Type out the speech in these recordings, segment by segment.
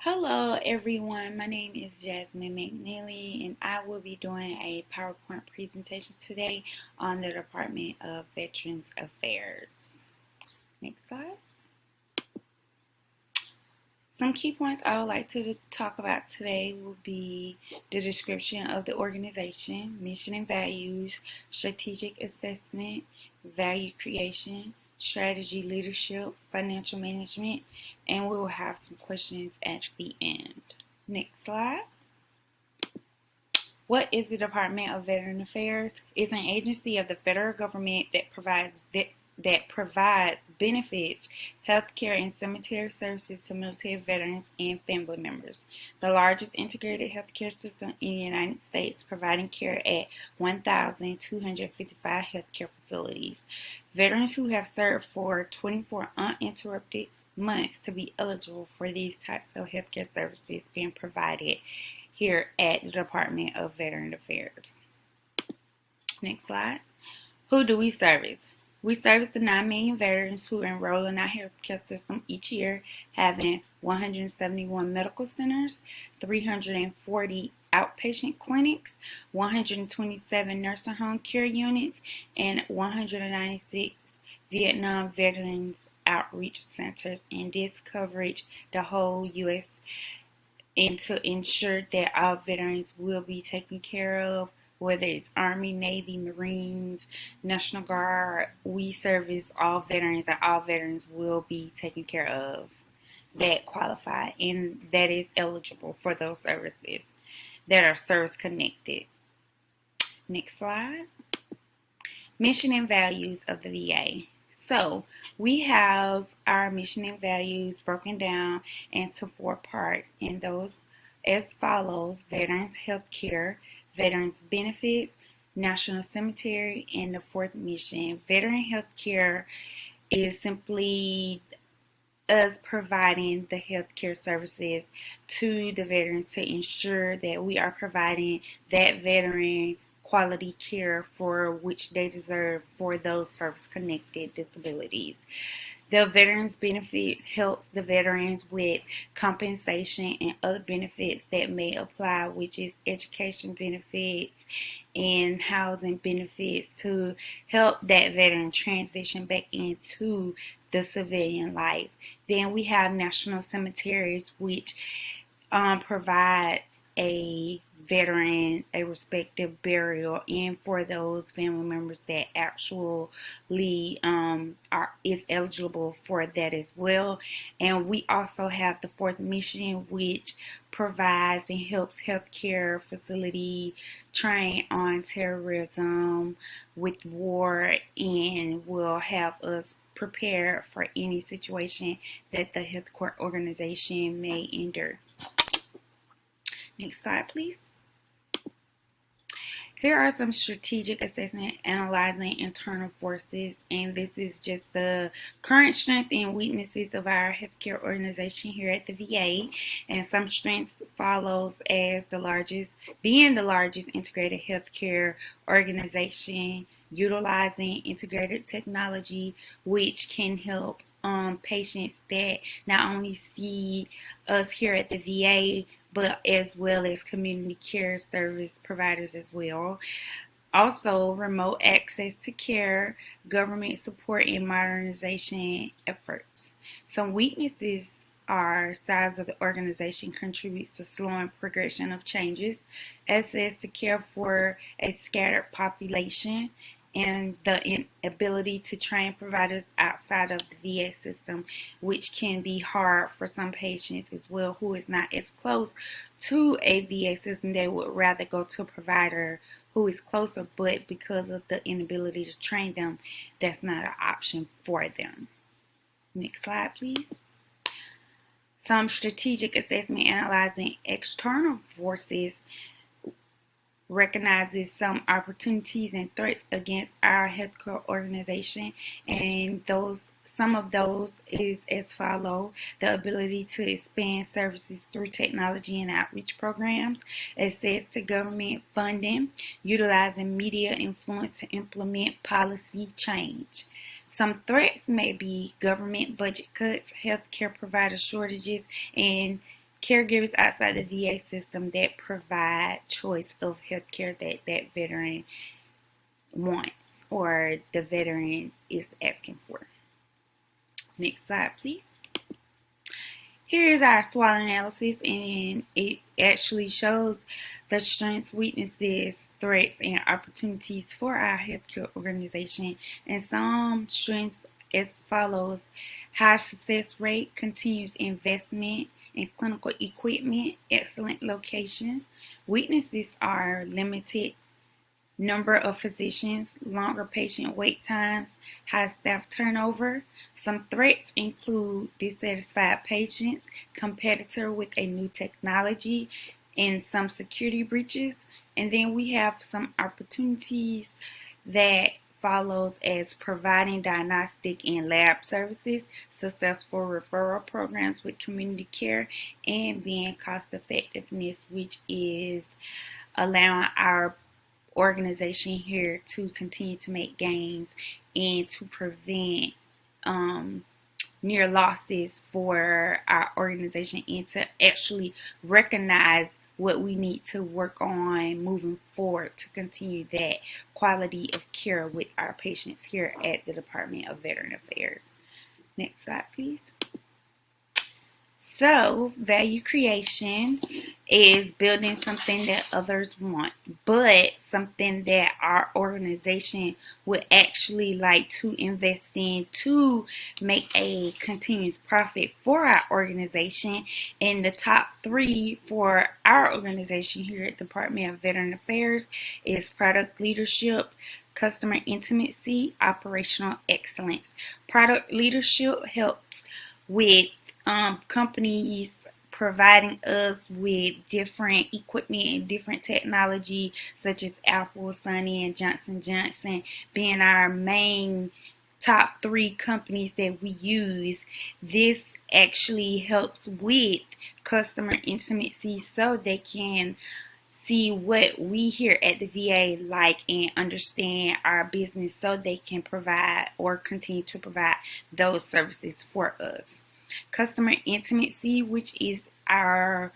Hello everyone, my name is Jasmine McNeely and I will be doing a PowerPoint presentation today on the Department of Veterans Affairs. Next slide. Some key points I would like to talk about today will be the description of the organization, mission and values, strategic assessment, value creation, strategy leadership, financial management, and we will have some questions at the end. Next slide. What is the Department of Veteran Affairs? It's an agency of the federal government that provides benefits, healthcare, and cemetery services to military veterans and family members. The largest integrated healthcare system in the United States, providing care at 1,255 healthcare facilities. Veterans who have served for 24 uninterrupted months to be eligible for these types of healthcare services being provided here at the Department of Veteran Affairs. Next slide. Who do we service? We service the 9 million veterans who enroll in our healthcare system each year, having 171 medical centers, 340 outpatient clinics, 127 nursing home care units, and 196 Vietnam Veterans Outreach Centers, and this coverage the whole U.S. and to ensure that all veterans will be taken care of, whether it's Army, Navy, Marines, National Guard. We service all veterans, and all veterans will be taken care of that qualify and that is eligible for those services that are service connected. Next slide. Mission and values of the VA. So we have our mission and values broken down into 4 parts, and those as follows: Veterans Healthcare, Veterans Benefits, National Cemetery, and the 4th mission. Veteran Healthcare is simply us providing the healthcare services to the veterans to ensure that we are providing that veteran quality care for which they deserve for those service-connected disabilities. The Veterans Benefit helps the veterans with compensation and other benefits that may apply, which is education benefits and housing benefits to help that veteran transition back into the civilian life. Then we have National Cemeteries, which provides a veteran a respective burial, and for those family members that actually is eligible for that as well. And we also have the 4th mission, which provides and helps healthcare facility train on terrorism with war, and will have us prepare for any situation that the healthcare organization may endure. Next slide, please. Here are some strategic assessment analyzing internal forces, and this is just the current strengths and weaknesses of our healthcare organization here at the VA. And some strengths follows as being the largest integrated healthcare organization, utilizing integrated technology, which can help patients that not only see us here at the VA, but as well as community care service providers as well. Also, remote access to care, government support, and modernization efforts. Some weaknesses are size of the organization contributes to slowing progression of changes, access to care for a scattered population, and the inability to train providers outside of the VA system, which can be hard for some patients as well who is not as close to a VA system. They would rather go to a provider who is closer, but because of the inability to train them, that's not an option for them. Next slide, please. Some strategic assessment analyzing external forces recognizes some opportunities and threats against our healthcare organization, and some of those is as follow: the ability to expand services through technology and outreach programs, access to government funding, utilizing media influence to implement policy change. Some threats may be government budget cuts, healthcare provider shortages, and caregivers outside the VA system that provide choice of healthcare that that veteran wants or the veteran is asking for. Next slide, please. Here is our SWOT analysis, and it actually shows the strengths, weaknesses, threats, and opportunities for our healthcare organization. And some strengths as follows: high success rate, continuous investment in clinical equipment, excellent location. Weaknesses are limited number of physicians, longer patient wait times, high staff turnover. Some threats include dissatisfied patients, competitor with a new technology, and some security breaches. And then we have some opportunities that follows as providing diagnostic and lab services, successful referral programs with community care, and being cost effectiveness, which is allowing our organization here to continue to make gains and to prevent near losses for our organization, and to actually recognize what we need to work on moving forward to continue that quality of care with our patients here at the Department of Veteran Affairs. Next slide, please. So, value creation is building something that others want, but something that our organization would actually like to invest in to make a continuous profit for our organization. And the top three for our organization here at the Department of Veteran Affairs is product leadership, customer intimacy, operational excellence. Product leadership helps with companies providing us with different equipment and different technology, such as Apple, Sony, and Johnson Johnson being our main top three companies that we use. This actually helps with customer intimacy so they can see what we here at the VA like and understand our business so they can provide or continue to provide those services for us. Customer intimacy, which is our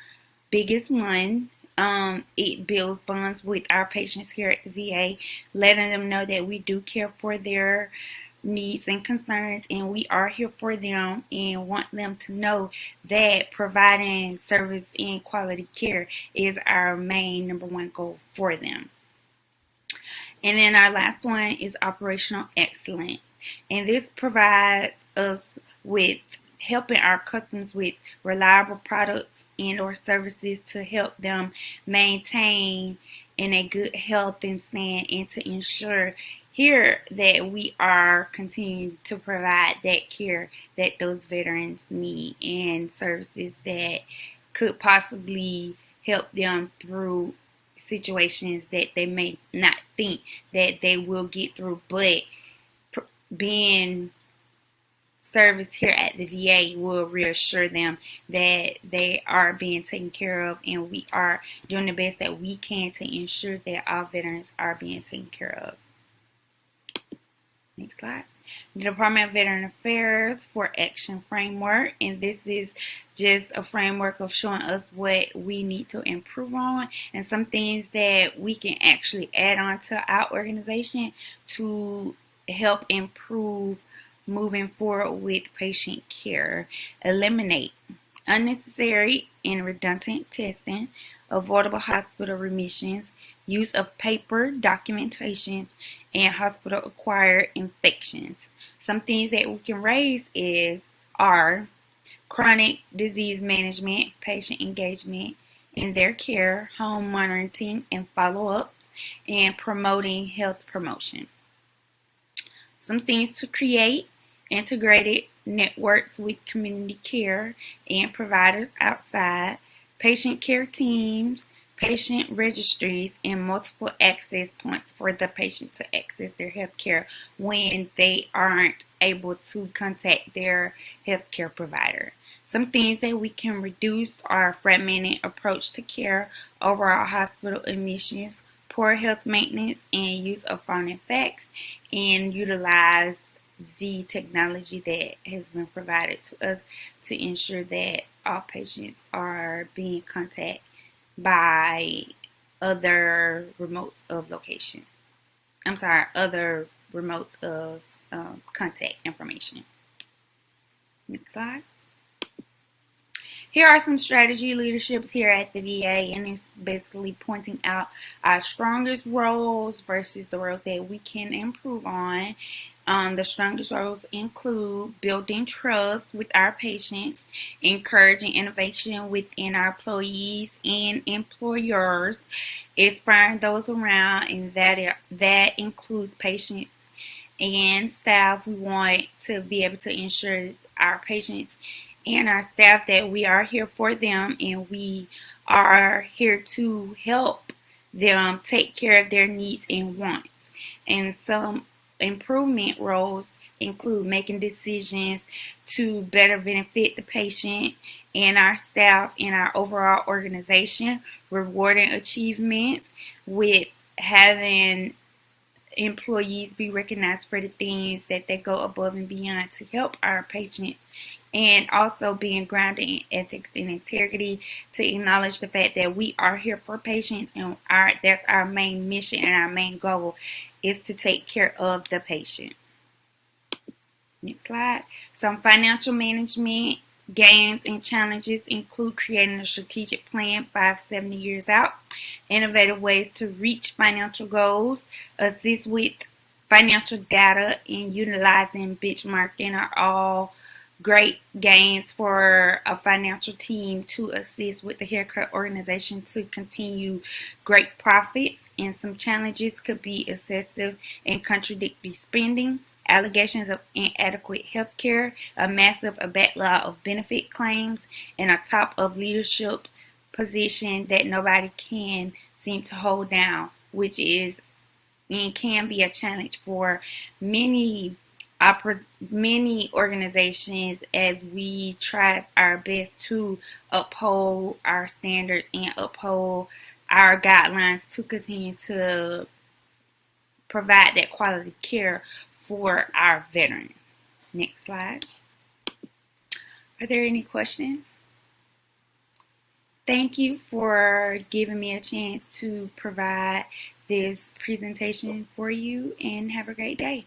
biggest one, it builds bonds with our patients here at the VA, letting them know that we do care for their needs and concerns, and we are here for them and want them to know that providing service and quality care is our main number one goal for them. And then our last one is operational excellence, and this provides us with helping our customers with reliable products and or services to help them maintain in a good health and stand, and to ensure here that we are continuing to provide that care that those veterans need and services that could possibly help them through situations that they may not think that they will get through, but being service here at the VA will reassure them that they are being taken care of, and we are doing the best that we can to ensure that all veterans are being taken care of. Next slide. The Department of Veteran Affairs for Action Framework, and this is just a framework of showing us what we need to improve on and some things that we can actually add on to our organization to help improve moving forward with patient care. Eliminate unnecessary and redundant testing, avoidable hospital readmissions, use of paper documentations, and hospital-acquired infections. Some things that we can raise are chronic disease management, patient engagement in their care, home monitoring and follow-ups, and promoting health promotion. Some things to create: integrated networks with community care and providers outside, patient care teams, patient registries, and multiple access points for the patient to access their health care when they aren't able to contact their healthcare provider. Some things that we can reduce are fragmented approach to care, overall hospital admissions, poor health maintenance, and use of phone and fax, and utilize the technology that has been provided to us to ensure that all patients are being contacted by other remotes of location. I'm sorry, other remotes of contact information. Next slide. Here are some strategy leaderships here at the VA, and it's basically pointing out our strongest roles versus the roles that we can improve on. The strongest roles include building trust with our patients, encouraging innovation within our employees and employers, inspiring those around, and that includes patients and staff. We want to be able to ensure our patients and our staff that we are here for them and we are here to help them take care of their needs and wants. And some improvement roles include making decisions to better benefit the patient and our staff and our overall organization, rewarding achievements with having employees be recognized for the things that they go above and beyond to help our patients, and also being grounded in ethics and integrity to acknowledge the fact that we are here for patients and that's our main mission and our main goal is to take care of the patient. Next slide. Some financial management gains and challenges include creating a strategic plan 5-7 years out, innovative ways to reach financial goals, assist with financial data, and utilizing benchmarking are all great gains for a financial team to assist with the healthcare organization to continue great profits. And some challenges could be excessive and contradictory spending, allegations of inadequate health care, a massive backlog of benefit claims, and a top of leadership position that nobody can seem to hold down, which is and can be a challenge for many organizations as we try our best to uphold our standards and uphold our guidelines to continue to provide that quality care for our veterans. Next slide. Are there any questions? Thank you for giving me a chance to provide this presentation for you, and have a great day.